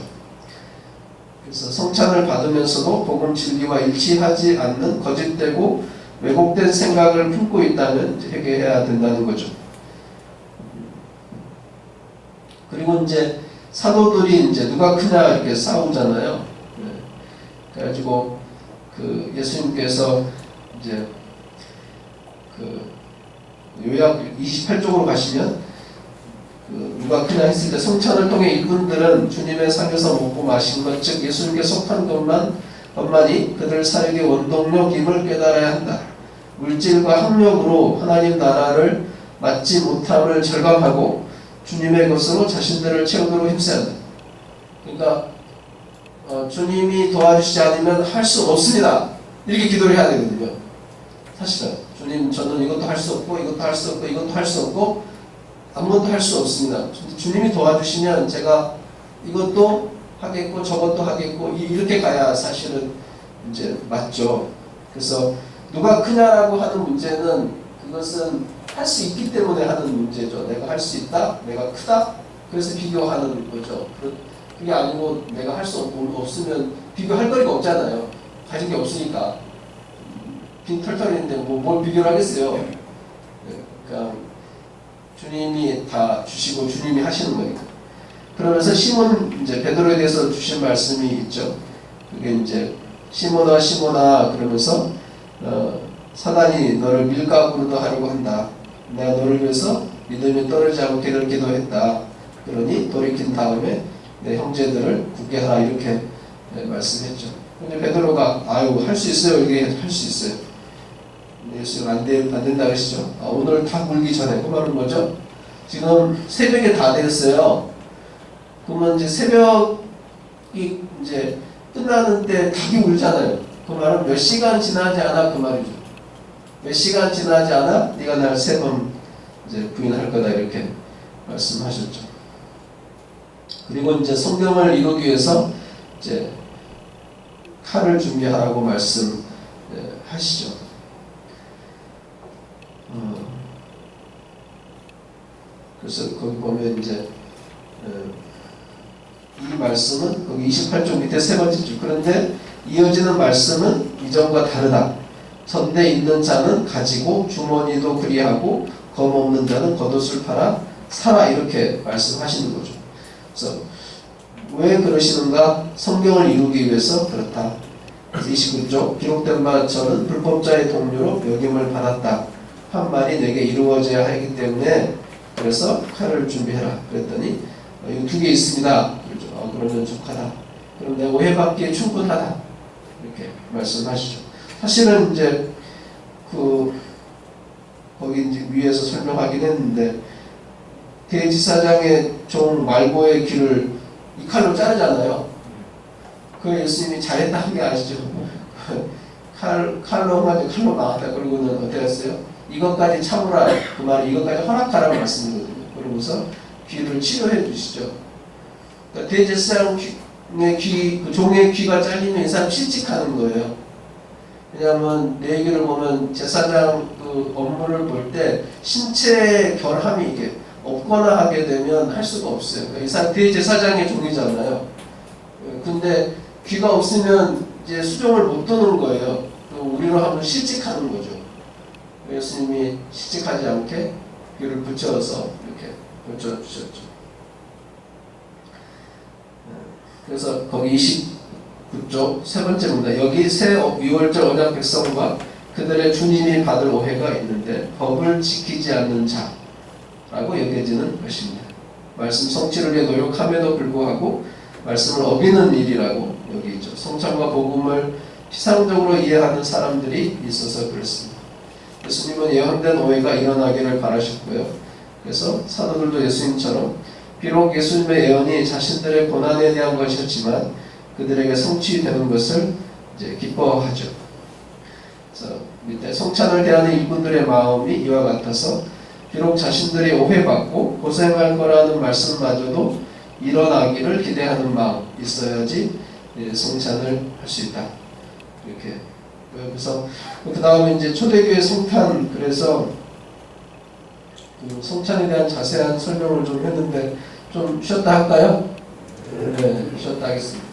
그래서 성찬을 받으면서도 복음 진리와 일치하지 않는 거짓되고 왜곡된 생각을 품고 있다면 회개해야 된다는 거죠. 그리고 이제 사도들이 이제 누가 크냐 이렇게 싸우잖아요. 그래가지고 그 예수님께서 이제 그 요약 28쪽으로 가시면 누가 크냐 했을 때 성찬을 통해 이분들은 주님의 상에서 먹고 마신 것, 즉 예수님께 속한 것만이 그들 사역의 원동력임을 깨달아야 한다. 물질과 학력으로 하나님 나라를 맡지 못함을 절감하고 주님의 것으로 자신들을 채우도록 힘써야 한다. 그러니까 주님이 도와주시지 않으면 할 수 없습니다. 이렇게 기도를 해야 되거든요. 사실은 주님, 저는 이것도 할 수 없고 이것도 할 수 없고 이것도 할 수 없고 아무것도 할 수 없습니다. 주님이 도와주시면 제가 이것도 하겠고 저것도 하겠고 이렇게 가야 사실은 이제 맞죠. 그래서 누가 크냐라고 하는 문제는 그것은 할 수 있기 때문에 하는 문제죠. 내가 할 수 있다, 내가 크다, 그래서 비교하는 거죠. 그게 아니고 내가 할 수 없으면 비교할 거리가 없잖아요. 가진 게 없으니까 빈 털털인데 뭘 비교를 하겠어요. 그러니까 주님이 다 주시고 주님이 하시는 거니까. 그러면서 시몬 이제 베드로에 대해서 주신 말씀이 있죠. 그게 이제 시몬아 그러면서 사단이 너를 밀가부르도 하려고 한다. 내가 너를 위해서 믿음이 떨어지지 않게 늘 기도했다. 그러니 돌이킨 다음에 내 형제들을 굳게 하라 이렇게 말씀했죠. 근데 베드로가 할 수 있어요. 이게 할 수 있어요. 예수님 안 된다 그러시죠. 오늘 다 물기 전에 그 말은 뭐죠? 지금 새벽에 다 됐어요. 그러면 이제 새벽이 이제 끝나는 때 닭이 울잖아요. 그 말은 몇 시간 지나지 않아 그 말이죠. 몇 시간 지나지 않아 네가 날 세 번 이제 부인할 거다 이렇게 말씀하셨죠. 그리고 이제 성경을 이루기 위해서 이제 칼을 준비하라고 말씀하시죠. 그래서 거기 보면 이제 이 말씀은 거기 28쪽 밑에 세 번째 줄. 그런데 이어지는 말씀은 이전과 다르다. 선대 있는 자는 가지고 주머니도 그리하고 검 없는 자는 겉옷을 팔아 살아 이렇게 말씀하시는 거죠. 그래서 왜 그러시는가? 성경을 이루기 위해서 그렇다. 29쪽 기록된 바 저는 불법자의 동료로 여김을 받았다. 한 말이 내게 이루어져야 하기 때문에 그래서 칼을 준비해라. 그랬더니 이거 2개 있습니다. 그러면 족하다. 그럼 내가 오해받기에 충분하다. 이렇게 말씀하시죠. 사실은 이제 거기 이제 위에서 설명하긴 했는데 대지사장의 종 말고의 귀를 이 칼로 자르잖아요. 그 예수님이 잘했다 한 게 아시죠? 칼로 막았다. 그러고는 어떻게 했어요? 이것까지 참으라. 그 말이 이것까지 허락하라고 말씀이거든요. 그러고서 귀를 치료해 주시죠. 그러니까 대제사장의 그 종의 귀가 잘리면 이 사람 실직하는 거예요. 왜냐하면 내 얘기를 보면 제사장 그 업무를 볼 때 신체 결함이 이게 없거나 하게 되면 할 수가 없어요. 그러니까 이 사람 대제사장의 종이잖아요. 근데 귀가 없으면 이제 수종을 못 두는 거예요. 우리로 하면 실직하는 거죠. 예수님이 실직하지 않게 귀를 붙여서 이렇게 붙여주셨죠. 그래서 거기 29쪽 세 번째입니다. 여기 새 유월절 언약 백성과 그들의 주님이 받을 오해가 있는데 법을 지키지 않는 자라고 여겨지는 것입니다. 말씀 성취를 위해 노력함에도 불구하고 말씀을 어기는 일이라고 여기죠. 성찬과 복음을 피상적으로 이해하는 사람들이 있어서 그렇습니다. 예수님은 예언된 오해가 일어나기를 바라셨고요. 그래서 사도들도 예수님처럼 비록 예수님의 예언이 자신들의 고난에 대한 것이었지만 그들에게 성취되는 것을 이제 기뻐하죠. 그래서 밑에 성찬을 대하는 이분들의 마음이 이와 같아서 비록 자신들이 오해받고 고생할 거라는 말씀마저도 일어나기를 기대하는 마음 있어야지 성찬을 할 수 있다. 이렇게. 그래서 그 다음에 이제 초대교회 성탄, 그래서 그 성찬에 대한 자세한 설명을 좀 했는데 좀 쉬었다 할까요? 네, 쉬었다 하겠습니다.